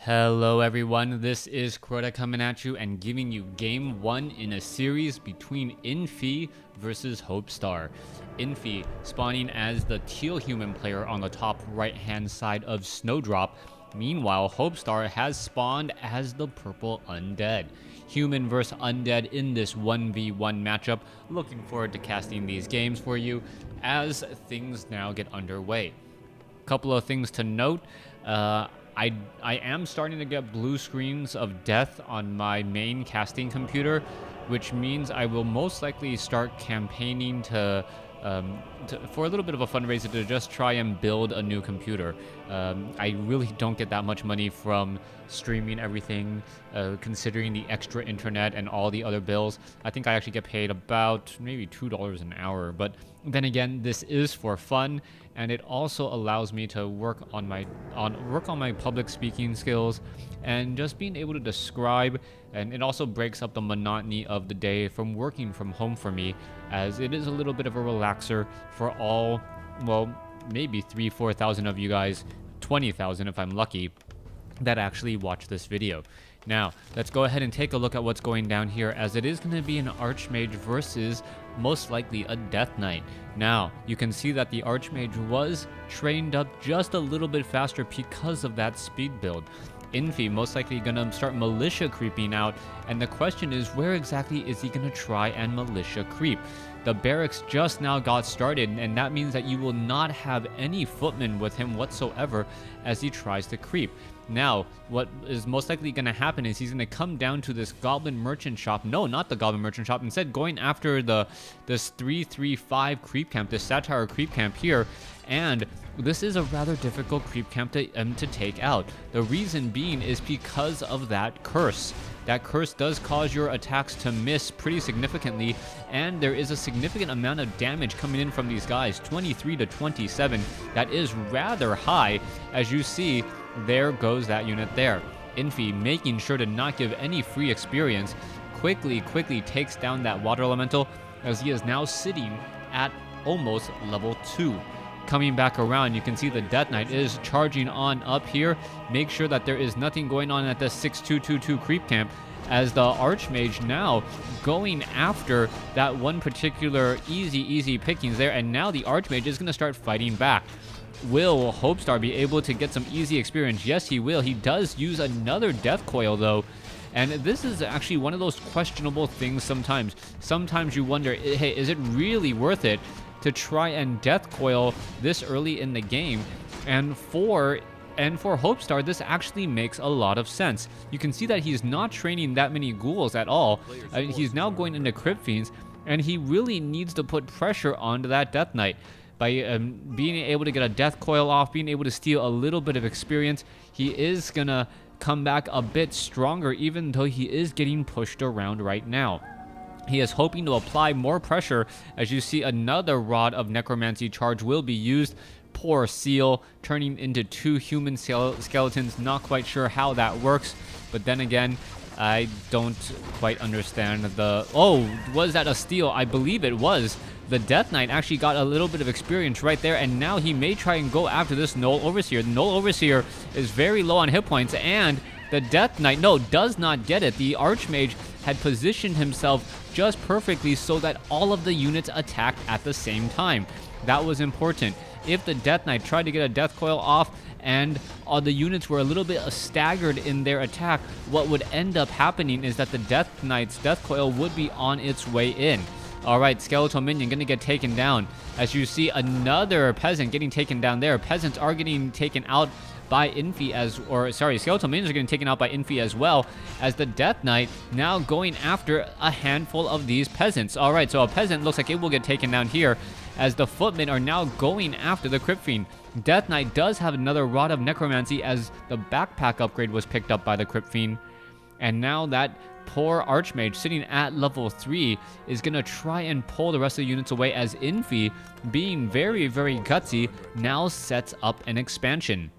Hello everyone, this is Crota coming at you and giving you game 1 in a series between Infi versus Hopestar. Infi spawning as the teal human player on the top right hand side of Snowdrop. Meanwhile, Hopestar has spawned as the purple Undead. Human versus Undead in this 1v1 matchup. Looking forward to casting these games for you as things now get underway. Couple of things to note. I am starting to get blue screens of death on my main casting computer, which means I will most likely start campaigning for a little bit of a fundraiser to just try and build a new computer. I really don't get that much money from streaming everything, considering the extra internet and all the other bills. I think I actually get paid about maybe $2 an hour, but then again, this is for fun, and it also allows me to work on my public speaking skills and just being able to describe, and it also breaks up the monotony of the day from working from home for me, as it is a little bit of a relaxer for all, well, maybe 3,000-4,000 of you guys, 20,000 if I'm lucky, that actually watch this video. Now, let's go ahead and take a look at what's going down here, as it is going to be an Archmage versus most likely a Death Knight. Now, you can see that the Archmage was trained up just a little bit faster because of that speed build. Infi most likely gonna start militia creeping out, and the question is, where exactly is he gonna try and militia creep? The barracks just now got started, and that means that you will not have any footmen with him whatsoever as he tries to creep. Now, what is most likely going to happen is he's going to come down to this Goblin Merchant Shop. No, not the Goblin Merchant Shop. Instead, going after this 335 creep camp, this Satire creep camp here. And this is a rather difficult creep camp to take out. The reason being is because of that curse. That curse does cause your attacks to miss pretty significantly, and there is a significant amount of damage coming in from these guys, 23 to 27. That is rather high. As you see, there goes that unit there. Infi, making sure to not give any free experience, quickly takes down that water elemental, as he is now sitting at almost level 2. Coming back around, you can see the Death Knight is charging on up here. Make sure that there is nothing going on at the 6222 creep camp, as the Archmage now going after that one particular easy pickings there, and now the Archmage is going to start fighting back. Will Hopestar be able to get some easy experience? Yes, he will. He does use another Death Coil, though. And this is actually one of those questionable things sometimes. Sometimes you wonder, hey, is it really worth it to try and Death Coil this early in the game? And for Hopestar, this actually makes a lot of sense. You can see that he's not training that many ghouls at all. He's now going into Crypt Fiends, and he really needs to put pressure onto that Death Knight. By being able to get a Death Coil off, being able to steal a little bit of experience, he is gonna come back a bit stronger, even though he is getting pushed around right now. He is hoping to apply more pressure. As you see, another Rod of Necromancy charge will be used. Poor Seal, turning into 2 human skeletons. Not quite sure how that works, but then again, I don't quite understand the... Oh, was that a steal? I believe it was. The Death Knight actually got a little bit of experience right there, and now he may try and go after this Null Overseer. The Null Overseer is very low on hit points, and the Death Knight, no, does not get it. The Archmage had positioned himself just perfectly so that all of the units attacked at the same time. That was important. If the Death Knight tried to get a Death Coil off and the units were a little bit staggered in their attack, what would end up happening is that the Death Knight's Death Coil would be on its way in. Alright, Skeletal Minion gonna get taken down. As you see, another Peasant getting taken down there. Peasants are getting taken out by Infi Skeletal Minions are getting taken out by Infi as well, as the Death Knight now going after a handful of these Peasants. Alright, so a Peasant looks like it will get taken down here, as the Footmen are now going after the Crypt Fiend. Death Knight does have another Rod of Necromancy, as the backpack upgrade was picked up by the Crypt Fiend. And now that poor Archmage sitting at level 3 is going to try and pull the rest of the units away, as Infi, being very gutsy, now sets up an expansion.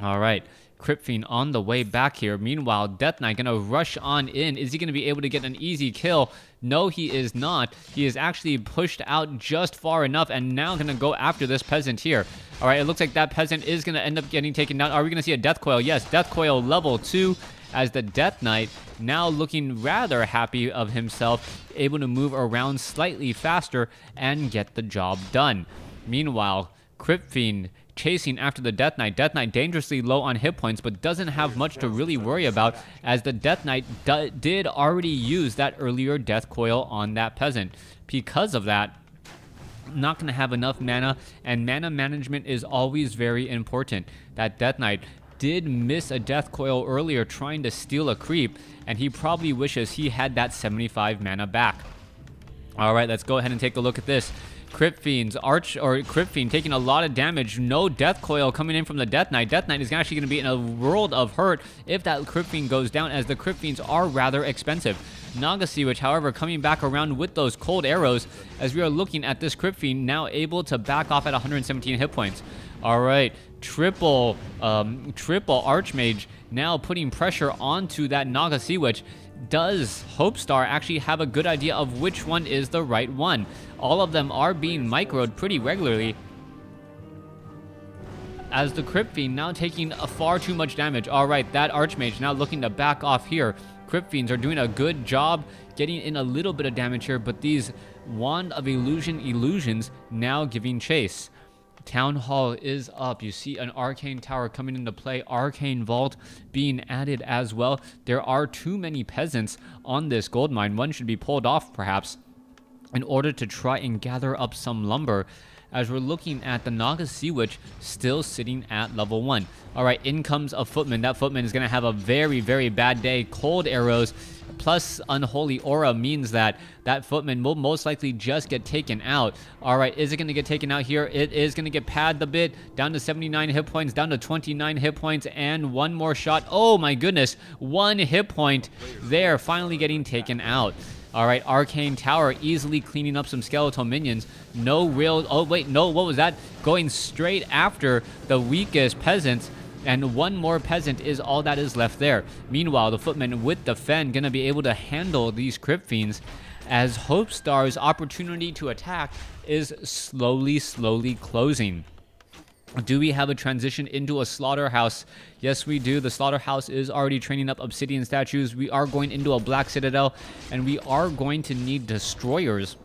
All right. Crypt Fiend on the way back here. Meanwhile, Death Knight gonna rush on in. Is he gonna be able to get an easy kill? No, he is not. He is actually pushed out just far enough and now gonna go after this peasant here. All right, it looks like that peasant is gonna end up getting taken down. Are we gonna see a Death Coil? Yes, Death Coil level 2 as the Death Knight now looking rather happy of himself, able to move around slightly faster and get the job done. Meanwhile, Crypt Fiend chasing after the Death Knight. Death Knight dangerously low on hit points, but doesn't have much to really worry about, as the Death Knight did already use that earlier Death Coil on that peasant. Because of that, not going to have enough mana, and mana management is always very important. That Death Knight did miss a Death Coil earlier trying to steal a creep, and he probably wishes he had that 75 mana back. Alright, let's go ahead and take a look at this. Crypt Fiend taking a lot of damage. No Death Coil coming in from the Death Knight. Death Knight is actually going to be in a world of hurt if that Crypt Fiend goes down, as the Crypt Fiends are rather expensive. Naga Sea Witch, however, coming back around with those cold arrows, as we are looking at this Crypt Fiend now able to back off at 117 hit points. Alright, triple Archmage now putting pressure onto that Naga Sea Witch. Does Hopestar actually have a good idea of which one is the right one? All of them are being microed pretty regularly, as the Crypt Fiend now taking far too much damage. Alright, that Archmage now looking to back off here. Crypt Fiends are doing a good job getting in a little bit of damage here, but these Wand of Illusions now giving chase. Town Hall is up. You see an Arcane Tower coming into play. Arcane Vault being added as well. There are too many peasants on this gold mine. One should be pulled off, perhaps, in order to try and gather up some lumber, as we're looking at the Naga Sea Witch still sitting at level 1. Alright, in comes a Footman. That Footman is going to have a very, very bad day. Cold arrows plus Unholy Aura means that that Footman will most likely just get taken out. Alright, is it going to get taken out here? It is going to get padded a bit, down to 79 hit points, down to 29 hit points, and one more shot. Oh my goodness, 1 hit point there, finally getting taken out. Alright, Arcane Tower easily cleaning up some skeletal minions. No real... Oh, wait, no, what was that? Going straight after the weakest peasants, and one more peasant is all that is left there. Meanwhile, the Footman with the Fen gonna be able to handle these Crypt Fiends, as Hopestar's opportunity to attack is slowly closing. Do we have a transition into a slaughterhouse? Yes, we do. The slaughterhouse is already training up obsidian statues. We are going into a black citadel, and we are going to need destroyers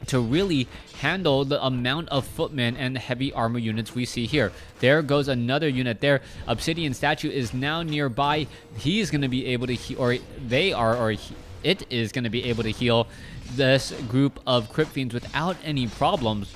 to really handle the amount of footmen and heavy armor units we see here. There goes another unit there. Obsidian statue is now nearby. He's going to be able to heal, or it is going to be able to heal this group of Crypt Fiends without any problems.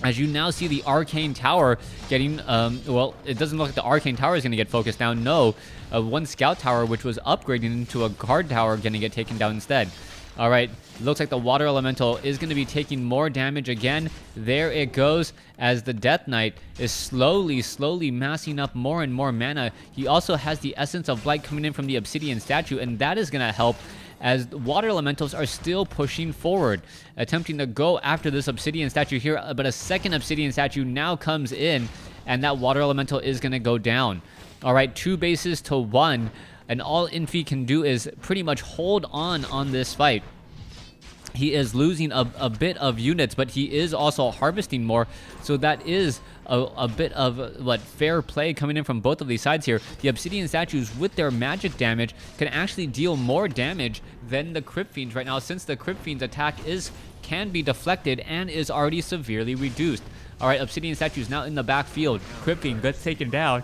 As you now see the Arcane Tower getting, well, it doesn't look like the Arcane Tower is going to get focused down. No, one Scout Tower, which was upgrading into a Guard Tower, going to get taken down instead. All right, looks like the Water Elemental is going to be taking more damage again. There it goes, as the Death Knight is slowly massing up more and more mana. He also has the Essence of Blight coming in from the Obsidian Statue, and that is going to help, as Water Elementals are still pushing forward, attempting to go after this Obsidian Statue here, but a second Obsidian Statue now comes in, and that Water Elemental is going to go down. All right, 2 bases to 1, and all Infi can do is pretty much hold on this fight. He is losing a bit of units, but he is also harvesting more, so that is a bit of fair play coming in from both of these sides here. The Obsidian Statues with their magic damage can actually deal more damage than the Crypt Fiends right now, since the Crypt Fiends attack can be deflected and is already severely reduced. Alright, Obsidian Statues now in the backfield. Crypt Fiend gets taken down,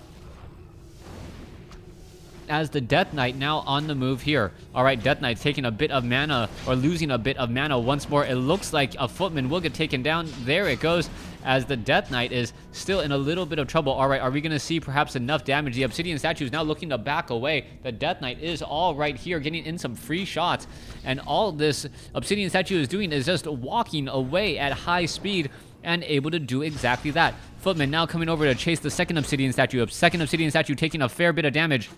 as the Death Knight now on the move here. Alright, Death Knight's taking a bit of mana, or losing a bit of mana once more. It looks like a Footman will get taken down. There it goes, as the Death Knight is still in a little bit of trouble. Alright, are we going to see perhaps enough damage? The Obsidian Statue is now looking to back away. The Death Knight is all right here, getting in some free shots, and all this Obsidian Statue is doing is just walking away at high speed, and able to do exactly that. Footman now coming over to chase the second Obsidian Statue up. Second Obsidian Statue taking a fair bit of damage,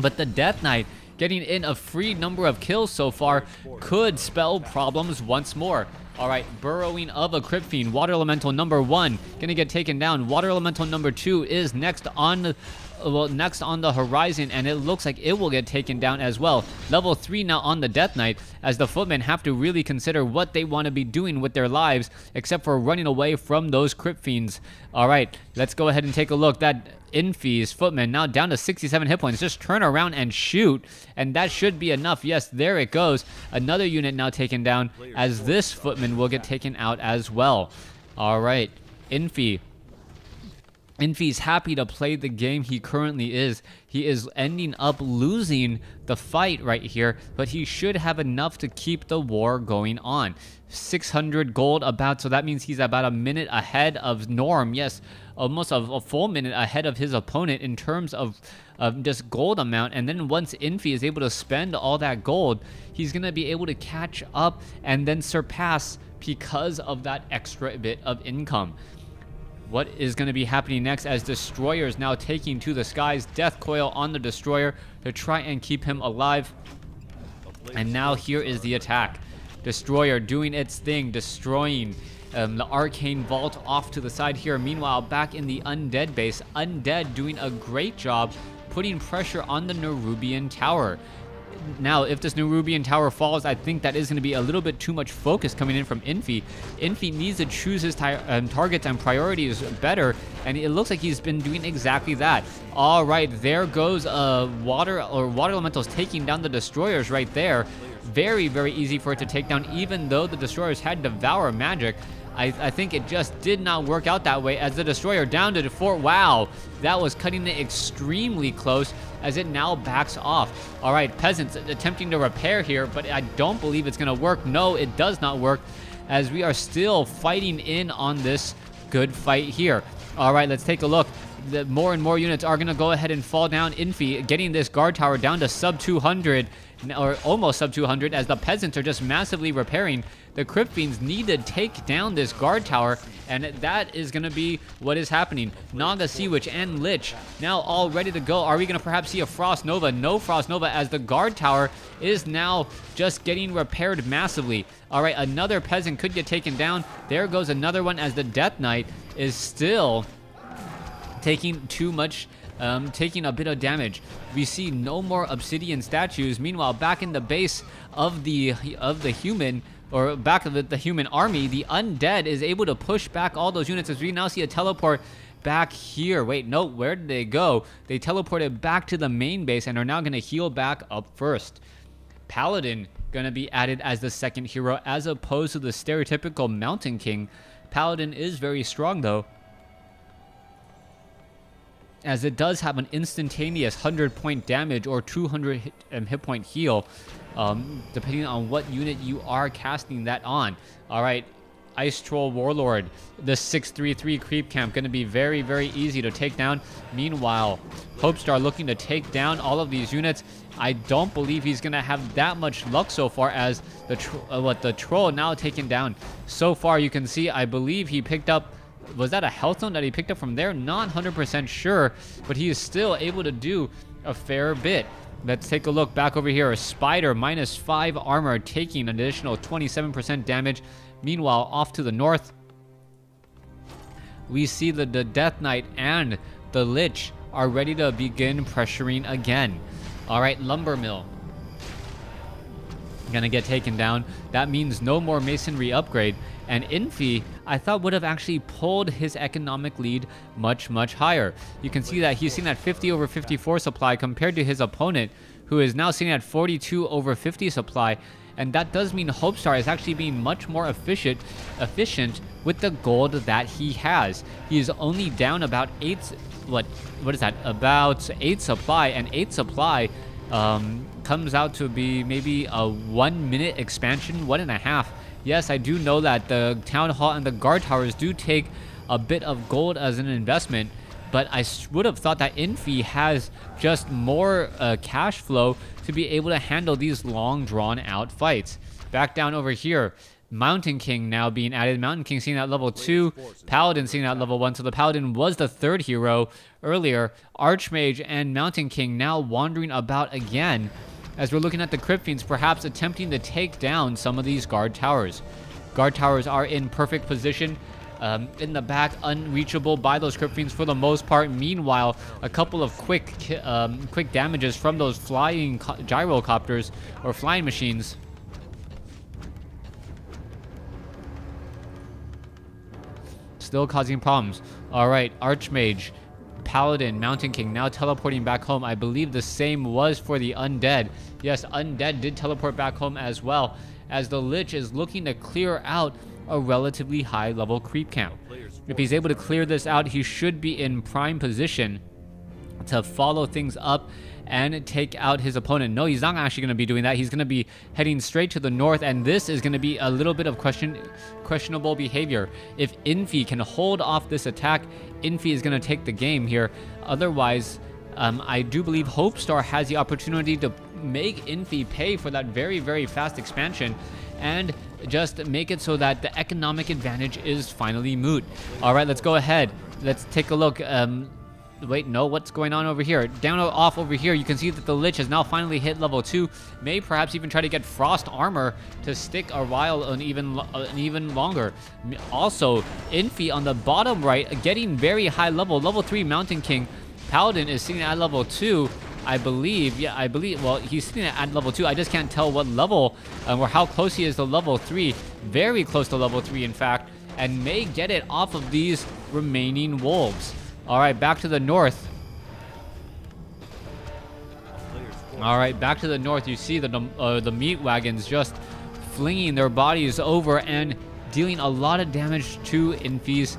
but the Death Knight getting in a free number of kills so far could spell problems once more. All right, burrowing of a Crypt Fiend. Water Elemental number 1 gonna get taken down. Water Elemental number 2 is next on the horizon, and it looks like it will get taken down as well. Level 3 now on the Death Knight, as the Footmen have to really consider what they want to be doing with their lives, except for running away from those Crypt Fiends. All right, let's go ahead and take a look. That Infi's Footman now down to 67 hit points. Just turn around and shoot, and that should be enough. Yes, there it goes. Another unit now taken down, as this Footman will get taken out as well. All right, Infi's happy to play the game he currently is. He is ending up losing the fight right here, but he should have enough to keep the war going on. 600 gold about, so that means he's about a minute ahead of Norm. Yes, almost a full minute ahead of his opponent in terms of just gold amount. And then once Infi is able to spend all that gold, he's going to be able to catch up and then surpass because of that extra bit of income. What is going to be happening next, as Destroyers now taking to the skies? Death Coil on the Destroyer to try and keep him alive. And now here is the attack. Destroyer doing its thing, destroying the Arcane Vault off to the side here. Meanwhile, back in the Undead base, Undead doing a great job putting pressure on the Nerubian Tower. Now, if this Nerubian Tower falls, I think that is going to be a little bit too much focus coming in from Infi. Infi needs to choose his targets and priorities better, and it looks like he's been doing exactly that. All right, there goes Water Elementals taking down the Destroyers right there. Very, very easy for it to take down, even though the Destroyers had Devour Magic. I think it just did not work out that way, as the Destroyer down to 4. Wow, that was cutting it extremely close, as it now backs off. All right, Peasants attempting to repair here, but I don't believe it's going to work. No, it does not work, as we are still fighting in on this good fight here. All right, let's take a look. More and more units are going to go ahead and fall down. Infi getting this guard tower down to sub 200, or almost sub 200, as the Peasants are just massively repairing. The Crypt Fiends need to take down this guard tower, and that is going to be what is happening. Naga, Sea Witch, and Lich now all ready to go. Are we going to perhaps see a Frost Nova? No Frost Nova, as the guard tower is now just getting repaired massively. All right, another Peasant could get taken down. There goes another one, as the Death Knight is still taking too much, taking a bit of damage. We see no more Obsidian statues. Meanwhile, back in the base of the human, or back of the human army, the Undead is able to push back all those units, as we now see a teleport back here. Wait, no, where did they go? They teleported back to the main base and are now going to heal back up first. Paladin going to be added as the second hero, as opposed to the stereotypical Mountain King. Paladin is very strong, though, as it does have an instantaneous 100-point damage or 200 hit point heal, depending on what unit you are casting that on. All right, Ice Troll Warlord, the 633 creep camp, going to be very, very easy to take down. Meanwhile, Hopestar looking to take down all of these units. I don't believe he's going to have that much luck so far, as the Troll now taken down. So far, you can see, I believe he picked up, was that a health zone that he picked up from there? Not 100% sure, but he is still able to do a fair bit. Let's take a look back over here. A Spider, -5 armor, taking an additional 27% damage. Meanwhile, off to the north, we see that the Death Knight and the Lich are ready to begin pressuring again. All right, Lumber Mill gonna get taken down. That means no more masonry upgrade, and Infi, I thought, would have actually pulled his economic lead much, much higher. You can see that he's sitting at 50 over 54 supply compared to his opponent, who is now sitting at 42 over 50 supply, and that does mean Hopestar is actually being much more efficient with the gold that he has. He is only down about 8, what is that, about 8 supply, and 8 supply comes out to be maybe a 1 minute expansion, 1.5. Yes, I do know that the Town Hall and the Guard Towers do take a bit of gold as an investment, but I would have thought that Infi has just more cash flow to be able to handle these long drawn out fights. Back down over here, Mountain King now being added. Mountain King seen at level 2, Paladin seen at level 1, so the Paladin was the third hero earlier. Archmage and Mountain King now wandering about again, as we're looking at the Crypt Fiends perhaps attempting to take down some of these guard towers. Guard towers are in perfect position. In the back, unreachable by those Crypt Fiends for the most part. Meanwhile, a couple of quick damages from those flying gyrocopters or flying machines. Still causing problems. All right, Archmage, Paladin, Mountain King now teleporting back home. I believe the same was for the Undead. Yes, Undead did teleport back home as well, as the Lich is looking to clear out a relatively high level creep camp. If he's able to clear this out, he should be in prime position to follow things up and take out his opponent. No, he's not actually going to be doing that. He's going to be heading straight to the north, and this is going to be a little bit of questionable behavior. If Infi can hold off this attack, Infi is going to take the game here. Otherwise, I do believe Hopestar has the opportunity to make Infi pay for that very, very fast expansion and just make it so that the economic advantage is finally moot. All right, let's go ahead. Let's take a look. Wait, no, what's going on over here? Down off over here, you can see that the Lich has now finally hit level 2. May perhaps even try to get Frost Armor to stick a while and even longer. Also, Infi on the bottom right, getting very high level. Level 3 Mountain King. Paladin is sitting at level 2. I believe, yeah, I believe, well, he's sitting at level 2. I just can't tell what level or how close he is to level 3. Very close to level 3, in fact, and may get it off of these remaining wolves. All right, back to the north. All right, back to the north. You see the meat wagons just flinging their bodies over and dealing a lot of damage to Infi's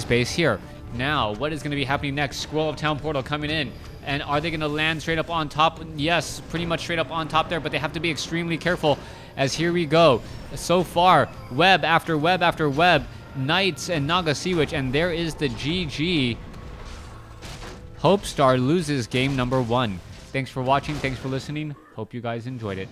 base here. Now, what is going to be happening next? Scroll of Town Portal coming in. And are they going to land straight up on top? Yes, pretty much straight up on top there, but they have to be extremely careful, as here we go. So far, web after web after web, Knights and Naga Sea Witch, and there is the GG. Hopestar loses game number 1. Thanks for watching. Thanks for listening. Hope you guys enjoyed it.